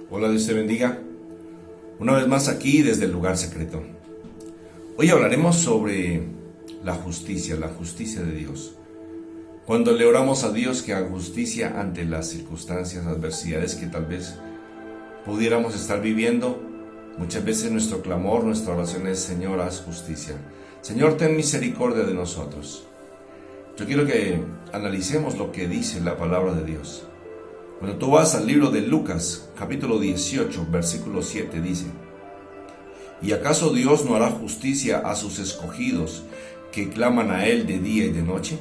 Hola, Dios te bendiga. Una vez más aquí desde el lugar secreto. Hoy hablaremos sobre la justicia de Dios. Cuando le oramos a Dios que haga justicia ante las circunstancias, adversidades que tal vez pudiéramos estar viviendo, muchas veces nuestro clamor, nuestra oración es: Señor, haz justicia. Señor, ten misericordia de nosotros. Yo quiero que analicemos lo que dice la palabra de Dios. Cuando tú vas al libro de Lucas, capítulo 18, versículo 7, dice: ¿Y acaso Dios no hará justicia a sus escogidos que claman a Él de día y de noche?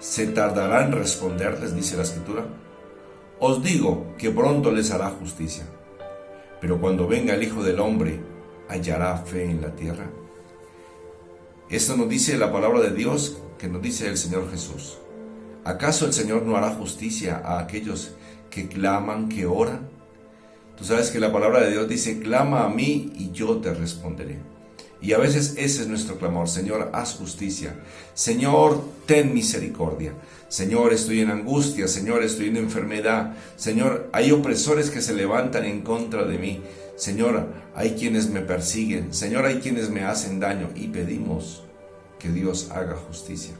¿Se tardará en responderles?, dice la Escritura. Os digo que pronto les hará justicia. Pero cuando venga el Hijo del Hombre, ¿hallará fe en la tierra? Esto nos dice la palabra de Dios, que nos dice el Señor Jesús. ¿Acaso el Señor no hará justicia a aquellos que claman, que oran? Tú sabes que la palabra de Dios dice: clama a mí y yo te responderé. Y a veces ese es nuestro clamor: Señor, haz justicia. Señor, ten misericordia. Señor, estoy en angustia. Señor, estoy en enfermedad. Señor, hay opresores que se levantan en contra de mí. Señor, hay quienes me persiguen. Señor, hay quienes me hacen daño. Y pedimos que Dios haga justicia.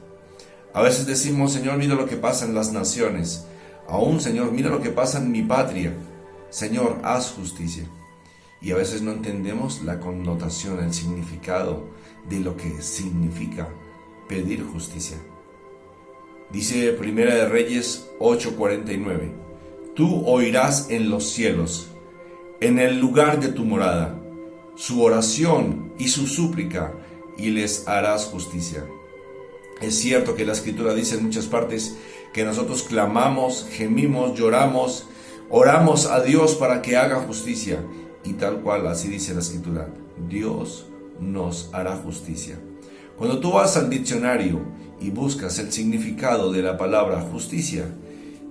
A veces decimos: Señor, mira lo que pasa en las naciones. Aún, Señor, mira lo que pasa en mi patria. Señor, haz justicia. Y a veces no entendemos la connotación, el significado de lo que significa pedir justicia. Dice Primera de Reyes 8:49: Tú oirás en los cielos, en el lugar de tu morada, su oración y su súplica, y les harás justicia. Es cierto que la Escritura dice en muchas partes que nosotros clamamos, gemimos, lloramos, oramos a Dios para que haga justicia. Y tal cual, así dice la Escritura, Dios nos hará justicia. Cuando tú vas al diccionario y buscas el significado de la palabra justicia,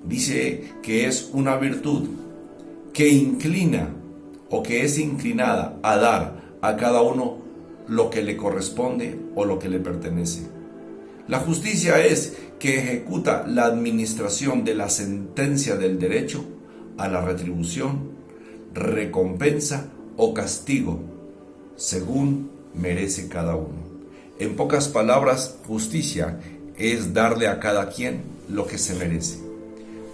dice que es una virtud que inclina o que es inclinada a dar a cada uno lo que le corresponde o lo que le pertenece. La justicia es que ejecuta la administración de la sentencia del derecho a la retribución, recompensa o castigo, según merece cada uno. En pocas palabras, justicia es darle a cada quien lo que se merece.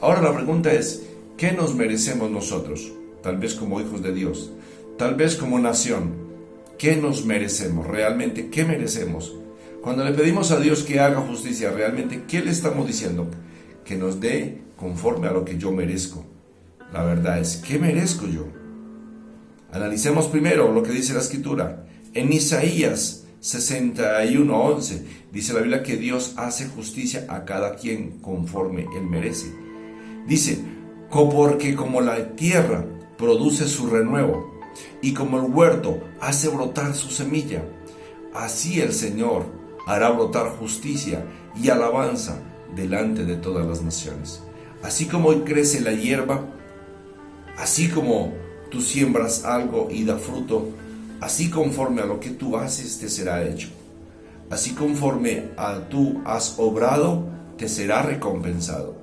Ahora la pregunta es: ¿qué nos merecemos nosotros? Tal vez como hijos de Dios, tal vez como nación. ¿Qué nos merecemos? ¿Realmente qué merecemos? Cuando le pedimos a Dios que haga justicia, realmente, ¿qué le estamos diciendo? Que nos dé conforme a lo que yo merezco. La verdad es: ¿qué merezco yo? Analicemos primero lo que dice la Escritura. En Isaías 61:11 dice la Biblia que Dios hace justicia a cada quien conforme él merece. Dice: porque como la tierra produce su renuevo y como el huerto hace brotar su semilla, así el Señor hará brotar justicia y alabanza delante de todas las naciones. Así como hoy crece la hierba, así como tú siembras algo y da fruto, así conforme a lo que tú haces te será hecho. Así conforme a tú has obrado, te será recompensado.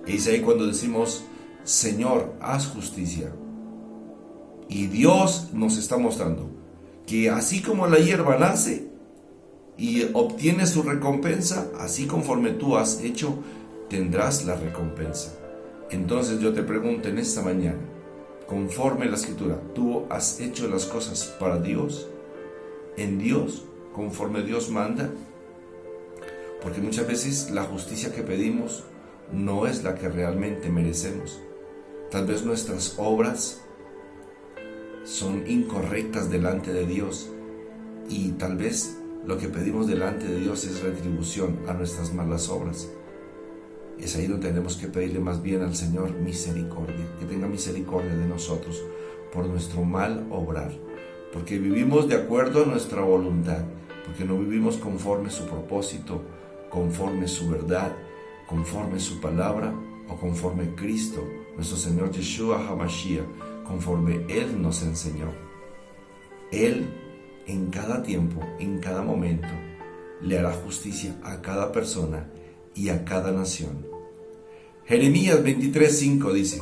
Y es ahí cuando decimos: Señor, haz justicia. Y Dios nos está mostrando que así como la hierba nace y obtiene su recompensa, así conforme tú has hecho, tendrás la recompensa. Entonces yo te pregunto en esta mañana, conforme a la Escritura, ¿tú has hecho las cosas para Dios? ¿En Dios? ¿Conforme Dios manda? Porque muchas veces la justicia que pedimos no es la que realmente merecemos. Tal vez nuestras obras son incorrectas delante de Dios, y tal vez lo que pedimos delante de Dios es retribución a nuestras malas obras. Es ahí donde tenemos que pedirle más bien al Señor misericordia, que tenga misericordia de nosotros por nuestro mal obrar, porque vivimos de acuerdo a nuestra voluntad, porque no vivimos conforme su propósito, conforme su verdad, conforme su palabra o conforme Cristo, nuestro Señor Yeshua HaMashiach, conforme Él nos enseñó. Él en cada tiempo, en cada momento, le hará justicia a cada persona y a cada nación. Jeremías 23:5 dice: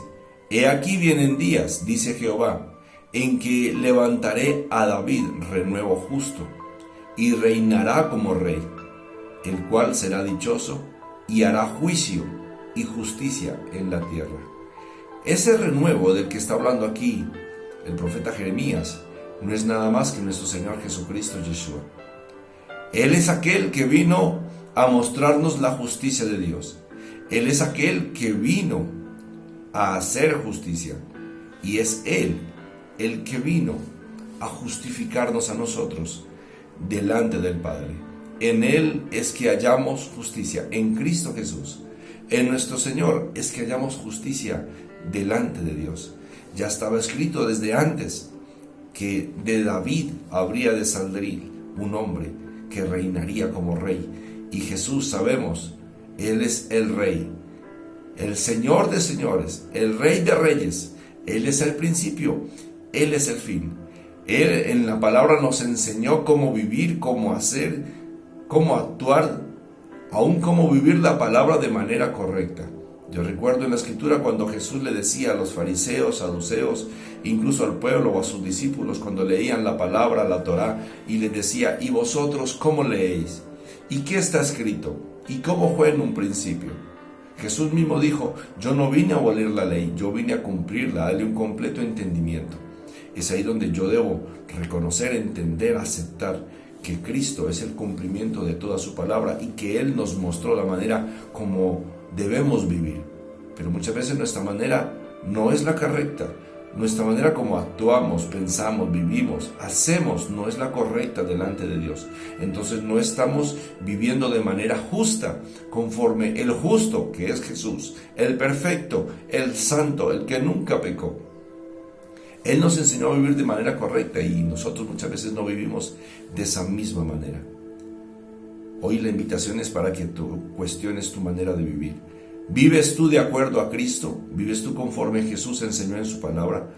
He aquí vienen días, dice Jehová, en que levantaré a David renuevo justo, y reinará como rey, el cual será dichoso, y hará juicio y justicia en la tierra. Ese renuevo del que está hablando aquí el profeta Jeremías no es nada más que nuestro Señor Jesucristo Yeshua. Él es aquel que vino a mostrarnos la justicia de Dios. Él es aquel que vino a hacer justicia. Y es Él el que vino a justificarnos a nosotros delante del Padre. En Él es que hallamos justicia, en Cristo Jesús. En nuestro Señor es que hallamos justicia delante de Dios. Ya estaba escrito desde antes que de David habría de salir un hombre que reinaría como rey. Y Jesús, sabemos, Él es el Rey, el Señor de señores, el Rey de reyes. Él es el principio, Él es el fin. Él en la palabra nos enseñó cómo vivir, cómo hacer, cómo actuar, aún cómo vivir la palabra de manera correcta. Yo recuerdo en la Escritura cuando Jesús le decía a los fariseos, saduceos, incluso al pueblo o a sus discípulos cuando leían la palabra, la Torá, y les decía: ¿y vosotros cómo leéis? ¿Y qué está escrito? ¿Y cómo fue en un principio? Jesús mismo dijo: yo no vine a abolir la ley, yo vine a cumplirla, a darle un completo entendimiento. Es ahí donde yo debo reconocer, entender, aceptar que Cristo es el cumplimiento de toda su palabra y que Él nos mostró la manera como debemos vivir. Pero muchas veces nuestra manera no es la correcta. Nuestra manera como actuamos, pensamos, vivimos, hacemos no es la correcta delante de Dios. Entonces no estamos viviendo de manera justa, conforme el justo, que es Jesús, el perfecto, el santo, el que nunca pecó. Él nos enseñó a vivir de manera correcta y nosotros muchas veces no vivimos de esa misma manera. Hoy la invitación es para que tú cuestiones tu manera de vivir. ¿Vives tú de acuerdo a Cristo? ¿Vives tú conforme Jesús enseñó en su palabra?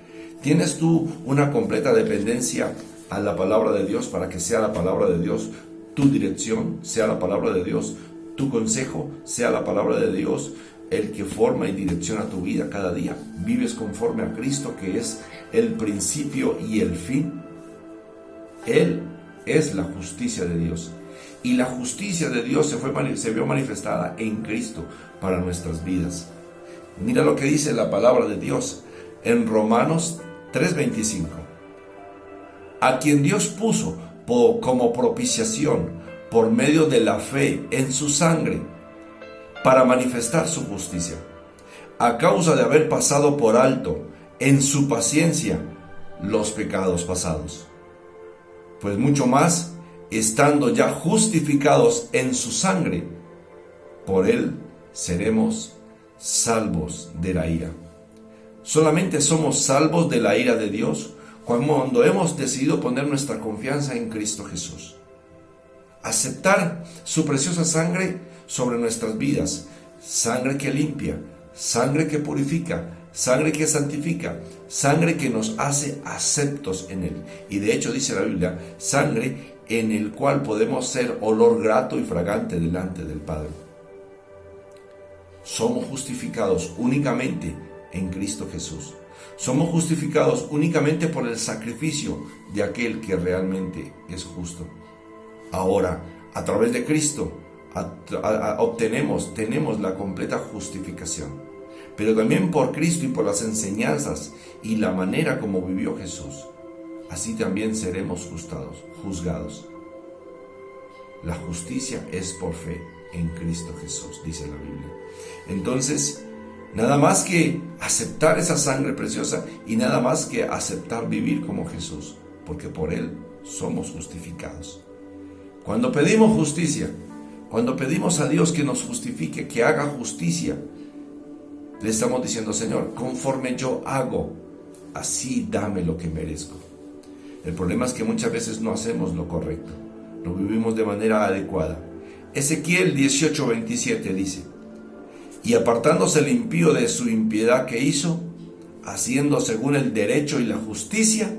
¿Tienes tú una completa dependencia a la palabra de Dios para que sea la palabra de Dios tu dirección, sea la palabra de Dios tu consejo, sea la palabra de Dios el que forma y direcciona tu vida cada día? ¿Vives conforme a Cristo, que es el principio y el fin? Él es la justicia de Dios. Y la justicia de Dios se vio manifestada en Cristo para nuestras vidas. Mira lo que dice la palabra de Dios en Romanos 3:25. A quien Dios puso como propiciación por medio de la fe en su sangre, para manifestar su justicia, a causa de haber pasado por alto en su paciencia los pecados pasados. Pues mucho más, estando ya justificados en su sangre, por él seremos salvos de la ira. Solamente somos salvos de la ira de Dios cuando hemos decidido poner nuestra confianza en Cristo Jesús. Aceptar su preciosa sangre sobre nuestras vidas, sangre que limpia, sangre que purifica, sangre que santifica, sangre que nos hace aceptos en Él. Y de hecho dice la Biblia, sangre en el cual podemos ser olor grato y fragante delante del Padre. Somos justificados únicamente en Cristo Jesús. Somos justificados únicamente por el sacrificio de aquel que realmente es justo. Ahora, a través de Cristo, tenemos la completa justificación. Pero también por Cristo y por las enseñanzas y la manera como vivió Jesús, así también seremos juzgados. La justicia es por fe en Cristo Jesús, dice la Biblia. Entonces, nada más que aceptar esa sangre preciosa y nada más que aceptar vivir como Jesús, porque por Él somos justificados. Cuando pedimos justicia, cuando pedimos a Dios que nos justifique, que haga justicia, le estamos diciendo: Señor, conforme yo hago, así dame lo que merezco. El problema es que muchas veces no hacemos lo correcto, no vivimos de manera adecuada. Ezequiel 18:27 dice: y apartándose el impío de su impiedad que hizo, haciendo según el derecho y la justicia,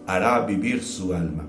hará vivir su alma.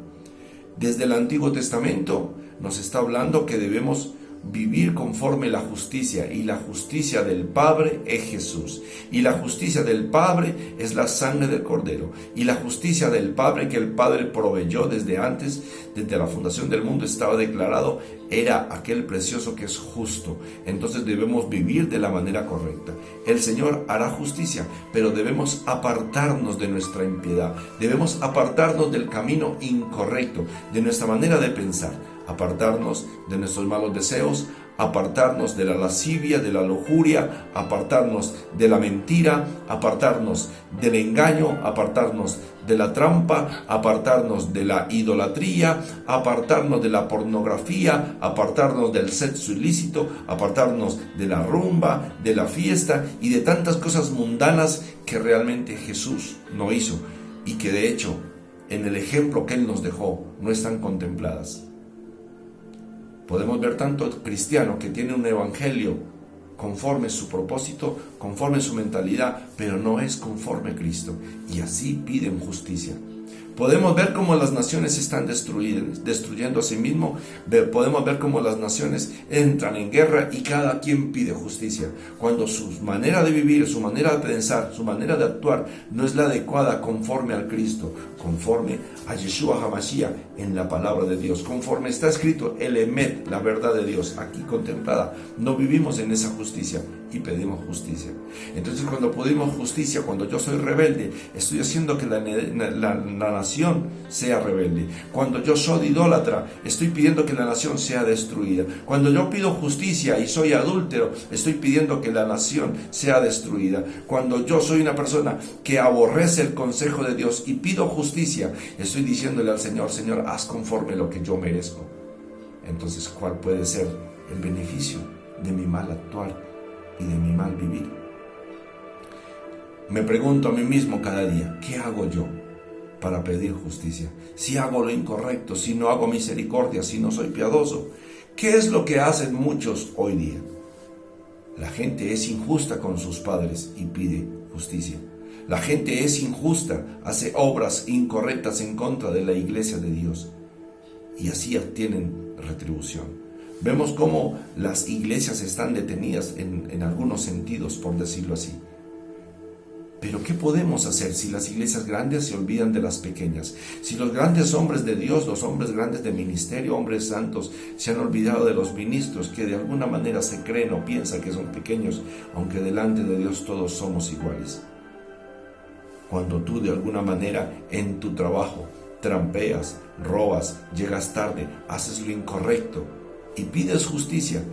Desde el Antiguo Testamento nos está hablando que debemos vivir conforme la justicia, y la justicia del Padre es Jesús, y la justicia del Padre es la sangre del Cordero, y la justicia del Padre que el Padre proveyó desde antes, desde la fundación del mundo estaba declarado, era aquel precioso que es justo. Entonces debemos vivir de la manera correcta. El Señor hará justicia, pero debemos apartarnos de nuestra impiedad, debemos apartarnos del camino incorrecto, de nuestra manera de pensar, apartarnos de nuestros malos deseos, apartarnos de la lascivia, de la lujuria, apartarnos de la mentira, apartarnos del engaño, apartarnos de la trampa, apartarnos de la idolatría, apartarnos de la pornografía, apartarnos del sexo ilícito, apartarnos de la rumba, de la fiesta y de tantas cosas mundanas que realmente Jesús no hizo y que de hecho en el ejemplo que Él nos dejó no están contempladas. Podemos ver tanto cristiano que tiene un evangelio conforme su propósito, conforme su mentalidad, pero no es conforme a Cristo, y así piden justicia. Podemos ver cómo las naciones están destruyendo a sí mismo. Podemos ver cómo las naciones entran en guerra y cada quien pide justicia, cuando su manera de vivir, su manera de pensar, su manera de actuar no es la adecuada conforme al Cristo, conforme a Yeshua HaMashiach en la palabra de Dios, conforme está escrito el Emet, la verdad de Dios, aquí contemplada. No vivimos en esa justicia y pedimos justicia. Entonces cuando pedimos justicia, cuando yo soy rebelde, estoy haciendo que la nación sea rebelde. Cuando yo soy idólatra, estoy pidiendo que la nación sea destruida. Cuando yo pido justicia y soy adúltero, estoy pidiendo que la nación sea destruida. Cuando yo soy una persona que aborrece el consejo de Dios y pido justicia, estoy diciéndole al Señor, Señor, haz conforme lo que yo merezco. Entonces, ¿cuál puede ser el beneficio de mi mal actuar y de mi mal vivir? Me pregunto a mí mismo cada día, ¿qué hago yo para pedir justicia? Si hago lo incorrecto, si no hago misericordia, si no soy piadoso, ¿qué es lo que hacen muchos hoy día? La gente es injusta con sus padres y pide justicia. La gente es injusta, hace obras incorrectas en contra de la iglesia de Dios y así obtienen retribución. Vemos cómo las iglesias están detenidas en algunos sentidos, por decirlo así. Pero ¿qué podemos hacer si las iglesias grandes se olvidan de las pequeñas? Si los grandes hombres de Dios, los hombres grandes de ministerio, hombres santos, se han olvidado de los ministros que de alguna manera se creen o piensan que son pequeños, aunque delante de Dios todos somos iguales. Cuando tú de alguna manera en tu trabajo trampeas, robas, llegas tarde, haces lo incorrecto y pides justicia,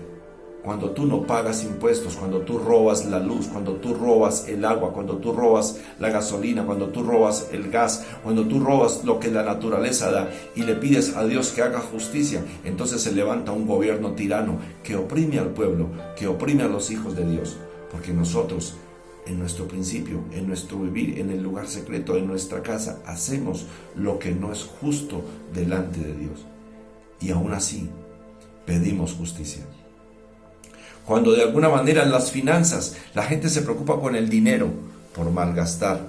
cuando tú no pagas impuestos, cuando tú robas la luz, cuando tú robas el agua, cuando tú robas la gasolina, cuando tú robas el gas, cuando tú robas lo que la naturaleza da y le pides a Dios que haga justicia, entonces se levanta un gobierno tirano que oprime al pueblo, que oprime a los hijos de Dios, porque nosotros en nuestro principio, en nuestro vivir, en el lugar secreto, en nuestra casa, hacemos lo que no es justo delante de Dios y aún así pedimos justicia. Cuando de alguna manera en las finanzas la gente se preocupa con el dinero, por malgastar,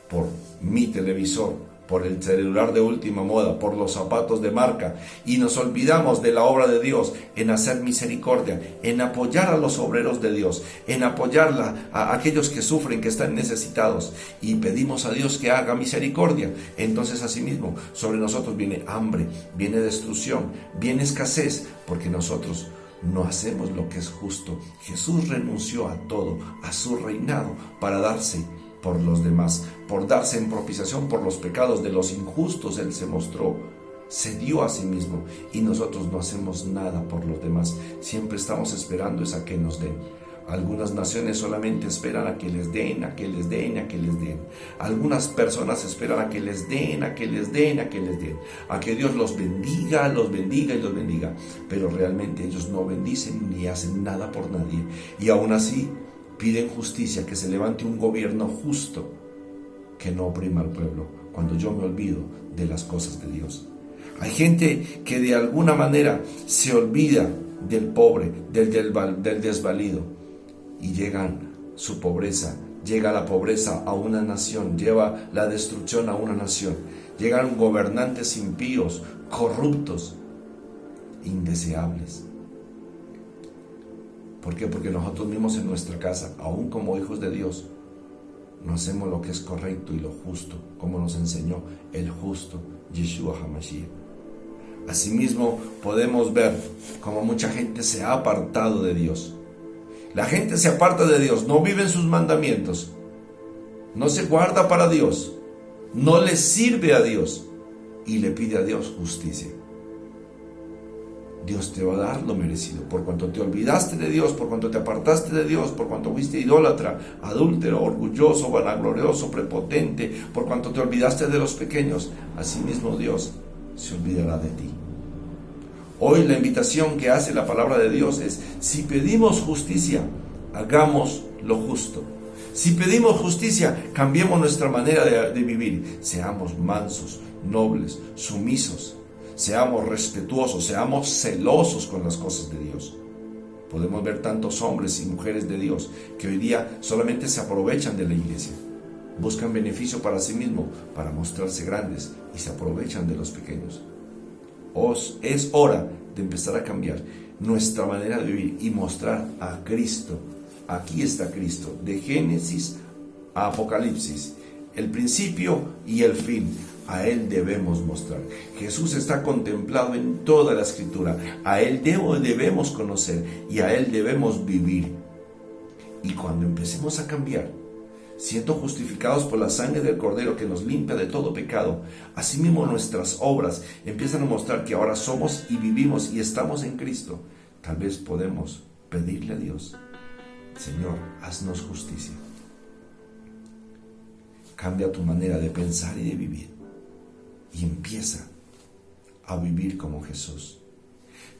por mi televisor, por el celular de última moda, por los zapatos de marca, y nos olvidamos de la obra de Dios en hacer misericordia, en apoyar a los obreros de Dios, en apoyar a aquellos que sufren, que están necesitados, y pedimos a Dios que haga misericordia. Entonces asimismo sobre nosotros viene hambre, viene destrucción, viene escasez, porque nosotros no hacemos lo que es justo. Jesús renunció a todo, a su reinado, para darse por los demás, por darse en propiciación por los pecados de los injustos. Él se mostró, se dio a sí mismo, y nosotros no hacemos nada por los demás. Siempre estamos esperando es a que nos den. Algunas naciones solamente esperan a que les den, a que les den, a que les den. Algunas personas esperan a que les den, a que les den, a que les den. A que Dios los bendiga y los bendiga. Pero realmente ellos no bendicen ni hacen nada por nadie. Y aún así piden justicia, que se levante un gobierno justo que no oprima al pueblo, cuando yo me olvido de las cosas de Dios. Hay gente que de alguna manera se olvida del pobre, del desvalido, y llega la pobreza a una nación, lleva la destrucción a una nación. Llegan gobernantes impíos, corruptos, indeseables. ¿Por qué? Porque nosotros mismos en nuestra casa, aún como hijos de Dios, no hacemos lo que es correcto y lo justo, como nos enseñó el justo Yeshua HaMashiach. Asimismo, podemos ver cómo mucha gente se ha apartado de Dios. La gente se aparta de Dios, no vive en sus mandamientos, no se guarda para Dios, no le sirve a Dios y le pide a Dios justicia. Dios te va a dar lo merecido, por cuanto te olvidaste de Dios, por cuanto te apartaste de Dios, por cuanto fuiste idólatra, adúltero, orgulloso, vanaglorioso, prepotente, por cuanto te olvidaste de los pequeños, asimismo Dios se olvidará de ti. Hoy la invitación que hace la palabra de Dios es: si pedimos justicia, hagamos lo justo. Si pedimos justicia, cambiemos nuestra manera de vivir. Seamos mansos, nobles, sumisos. Seamos respetuosos, seamos celosos con las cosas de Dios. Podemos ver tantos hombres y mujeres de Dios que hoy día solamente se aprovechan de la iglesia. Buscan beneficio para sí mismos, para mostrarse grandes, y se aprovechan de los pequeños. Es hora de empezar a cambiar nuestra manera de vivir y mostrar a Cristo. Aquí está Cristo, de Génesis a Apocalipsis, el principio y el fin. A Él debemos mostrar. Jesús está contemplado en toda la Escritura. A Él debemos conocer y a Él debemos vivir. Y cuando empecemos a cambiar, siendo justificados por la sangre del Cordero que nos limpia de todo pecado, asimismo nuestras obras empiezan a mostrar que ahora somos y vivimos y estamos en Cristo. Tal vez podemos pedirle a Dios: Señor, haznos justicia. Cambia tu manera de pensar y de vivir y empieza a vivir como Jesús.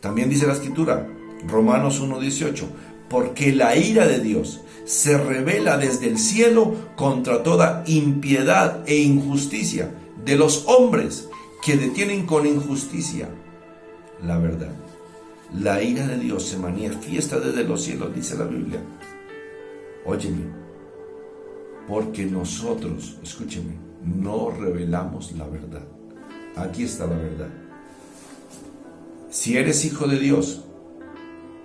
También dice la Escritura, Romanos 1:18, porque la ira de Dios se revela desde el cielo contra toda impiedad e injusticia de los hombres que detienen con injusticia la verdad. La ira de Dios se manifiesta desde los cielos, dice la Biblia. Óyeme, porque nosotros, escúcheme, no revelamos la verdad. Aquí está la verdad. Si eres hijo de Dios,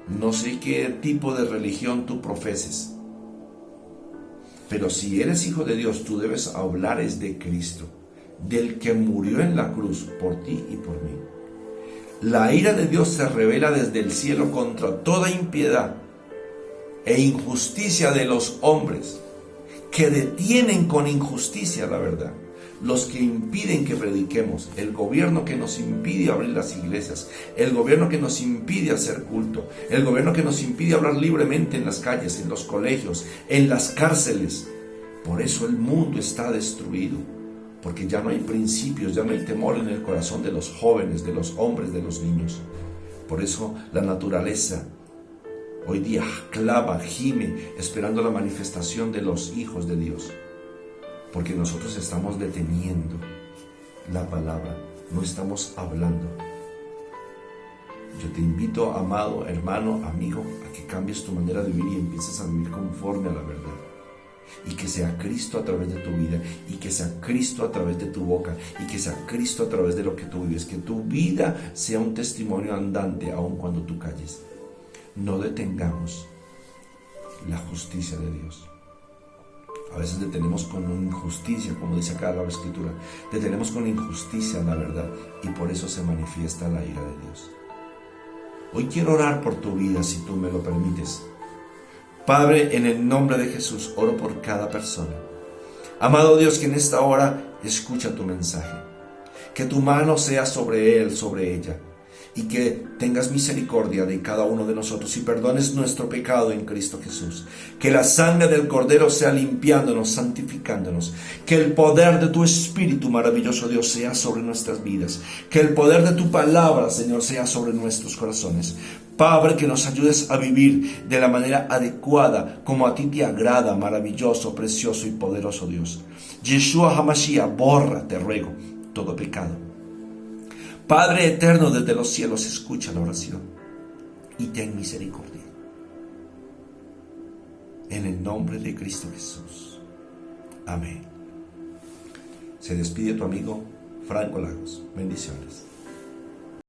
no sé qué tipo de religión tú profeses, pero si eres hijo de Dios, tú debes hablar es de Cristo, del que murió en la cruz por ti y por mí. La ira de Dios se revela desde el cielo contra toda impiedad e injusticia de los hombres que detienen con injusticia la verdad. Los que impiden que prediquemos, el gobierno que nos impide abrir las iglesias, el gobierno que nos impide hacer culto, el gobierno que nos impide hablar libremente en las calles, en los colegios, en las cárceles. Por eso el mundo está destruido, porque ya no hay principios, ya no hay temor en el corazón de los jóvenes, de los hombres, de los niños. Por eso la naturaleza hoy día clama, gime, esperando la manifestación de los hijos de Dios. Porque nosotros estamos deteniendo la palabra, no estamos hablando. Yo te invito, amado hermano, amigo, a que cambies tu manera de vivir y empieces a vivir conforme a la verdad. Y que sea Cristo a través de tu vida, y que sea Cristo a través de tu boca, y que sea Cristo a través de lo que tú vives. Que tu vida sea un testimonio andante, aun cuando tú calles. No detengamos la justicia de Dios. A veces detenemos con injusticia, como dice acá la Escritura, detenemos con injusticia la verdad, y por eso se manifiesta la ira de Dios. Hoy quiero orar por tu vida, si tú me lo permites. Padre, en el nombre de Jesús, oro por cada persona. Amado Dios, que en esta hora escucha tu mensaje. Que tu mano sea sobre él, sobre ella, y que tengas misericordia de cada uno de nosotros y perdones nuestro pecado en Cristo Jesús. Que la sangre del Cordero sea limpiándonos, santificándonos. Que el poder de tu Espíritu, maravilloso Dios, sea sobre nuestras vidas. Que el poder de tu palabra, Señor, sea sobre nuestros corazones. Padre, que nos ayudes a vivir de la manera adecuada, como a ti te agrada, maravilloso, precioso y poderoso Dios. Yeshua HaMashiach, borra, te ruego, todo pecado. Padre eterno, desde los cielos, escucha la oración y ten misericordia. En el nombre de Cristo Jesús. Amén. Se despide tu amigo Franco Lagos. Bendiciones.